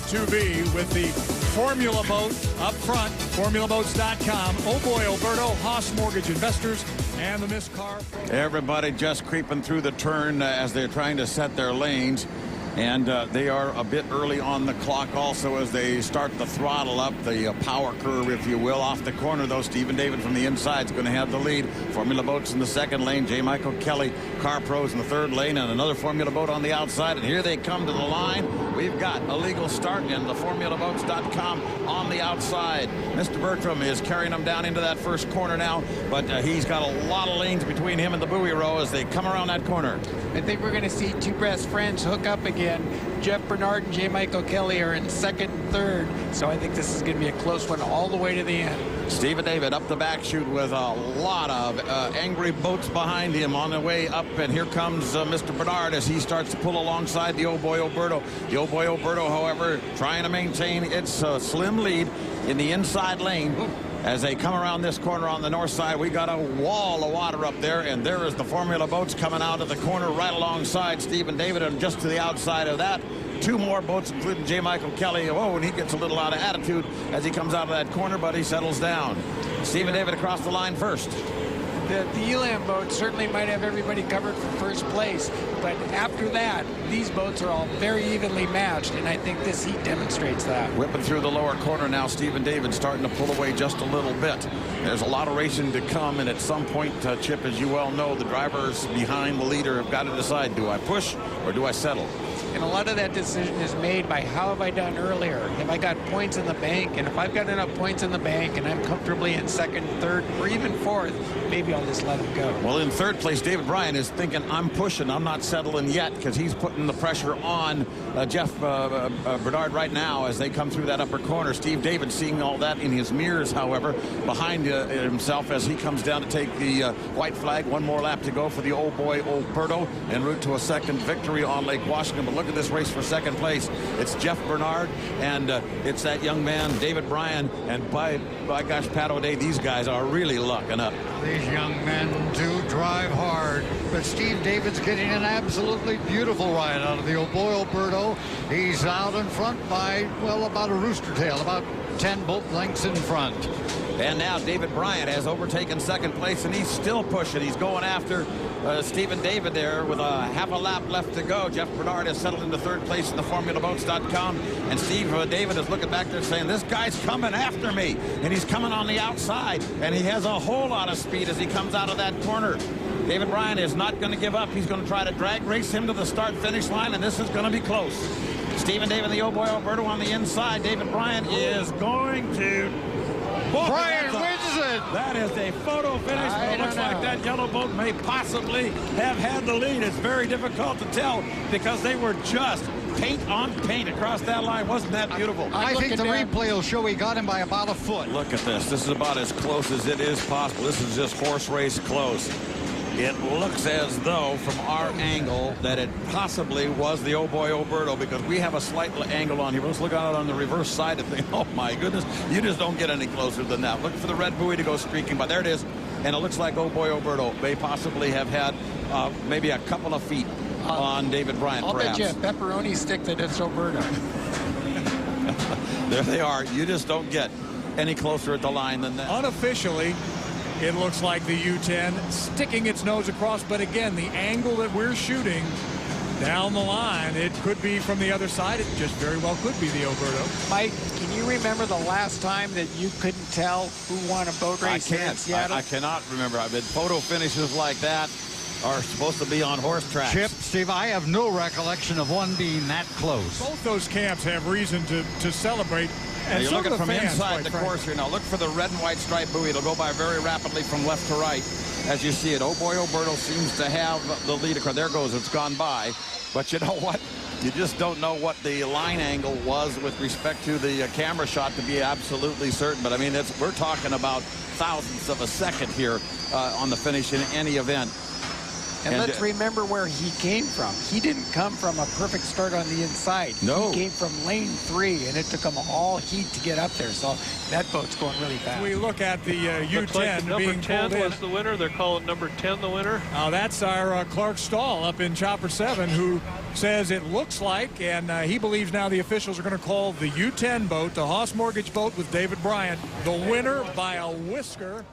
E2B with the Formula Boat up front, formulaboats.com. Oh boy, Alberto, Haas Mortgage Investors, and the Miss Car. Everybody just creeping through the turn as they're trying to set their lanes. And they are a bit early on the clock also as they start the throttle up, the power curve, if you will. Off the corner, though, Stephen David from the inside is going to have the lead. Formula Boats in the second lane. J. Michael Kelly, Car Pros in the third lane, and another Formula Boat on the outside. And here they come to the line. We've got a legal start in the formulaboats.com on the outside. Mr. Bertram is carrying them down into that first corner now, but he's got a lot of lanes between him and the buoy row as they come around that corner. I think we're going to see two best friends hook up again. Jeff Bernard and J. Michael Kelly are in second and third, so I think this is going to be a close one all the way to the end. Stephen David up the back chute with a lot of angry boats behind him on the way up, and here comes Mr. Bernard as he starts to pull alongside the Oh Boy Alberto. The Oh Boy Alberto, however, trying to maintain its slim lead in the inside lane. As they come around this corner on the north side, we got a wall of water up there, and there is the Formula Boats coming out of the corner right alongside Stephen David, and just to the outside of that, two more boats, including J. Michael Kelly. Oh, and he gets a little out of attitude as he comes out of that corner, but he settles down. Stephen David across the line first. The Elam boat certainly might have everybody covered for first place, but after that, these boats are all very evenly matched, and I think this heat demonstrates that. Whipping through the lower corner now, Stephen David starting to pull away just a little bit. There's a lot of racing to come, and at some point, Chip, as you well know, the drivers behind the leader have got to decide, do I push or do I settle? And a lot of that decision is made by how have I done earlier? Have I got points in the bank? And if I've got enough points in the bank and I'm comfortably in second, third, or even fourth, maybe I'll just let him go. Well, in third place, David Bryan is thinking, I'm pushing, I'm not settling yet, because he's putting the pressure on Jeff Bernard right now as they come through that upper corner. Steve David seeing all that in his mirrors, however, behind himself as he comes down to take the white flag. One more lap to go for the Oh Boy Alberto en route to a second victory on Lake Washington. But look at this race for second place. It's Jeff Bernard, and it's that young man, David Bryan, and by gosh, Pat O'Day, these guys are really lucking up. These young men do drive hard, but Steve David's getting an absolutely beautiful ride out of the Oh Boy Alberto. He's out in front by, well, about a rooster tail, about 10 boat lengths in front. And now David Bryan has overtaken second place, and he's still pushing. He's going after Stephen David there with a half a lap left to go. Jeff Bernard has settled into third place in the formulaboats.com, and Steve David is looking back there saying, this guy's coming after me, and he's coming on the outside, and he has a whole lot of speed as he comes out of that corner. David Bryan is not going to give up. He's going to try to drag race him to the start-finish line, and this is going to be close. Stephen David, the Oh Boy Alberto on the inside. David Bryan is going to... Boy, Bryan wins it! That is a photo finish, but it looks like that yellow boat may possibly have had the lead. It's very difficult to tell because they were just paint on paint across that line. Wasn't that beautiful? I think the replay will show he got him by about a foot. Look at this. This is about as close as it is possible. This is just horse race close. It looks as though, from our angle, that it possibly was the Oh Boy Alberto, because we have a slight angle on here. Let's look at it on the reverse side of things. Oh, my goodness. You just don't get any closer than that. Look for the red buoy to go streaking by. There it is. And it looks like Oh Boy Alberto may possibly have had maybe a couple of feet on David Bryan, perhaps. I'll bet you a pepperoni stick that it's Alberto. There they are. You just don't get any closer at the line than that. Unofficially, it looks like the U-10 sticking its nose across, but again, the angle that we're shooting down the line, it could be from the other side. It just very well could be the Alberto. Mike, can you remember the last time that you couldn't tell who won a boat race in Seattle? I cannot remember. I mean, photo finishes like that are supposed to be on horse tracks. Chip, Steve, I have no recollection of one being that close. Both those camps have reason to celebrate. And you're so looking from fans, inside the course here now. Look for the red and white stripe buoy. It'll go by very rapidly from left to right as you see it. Oh Boy Alberto seems to have the lead across. There goes. It's gone by. But you know what? You just don't know what the line angle was with respect to the camera shot to be absolutely certain. But I mean, we're talking about thousandths of a second here on the finish in any event. And let's remember where he came from. He didn't come from a perfect start on the inside. No. He came from lane 3, and it took him all heat to get up there. So that boat's going really fast. We look at the Looks like U10 the number being 10 pulled in. was the winner. They're calling number 10 the winner. That's our Clark Stahl up in Chopper 7, who says it looks like, and he believes now the officials are going to call the U10 boat, the Haas Mortgage boat with David Bryant, the winner by a whisker.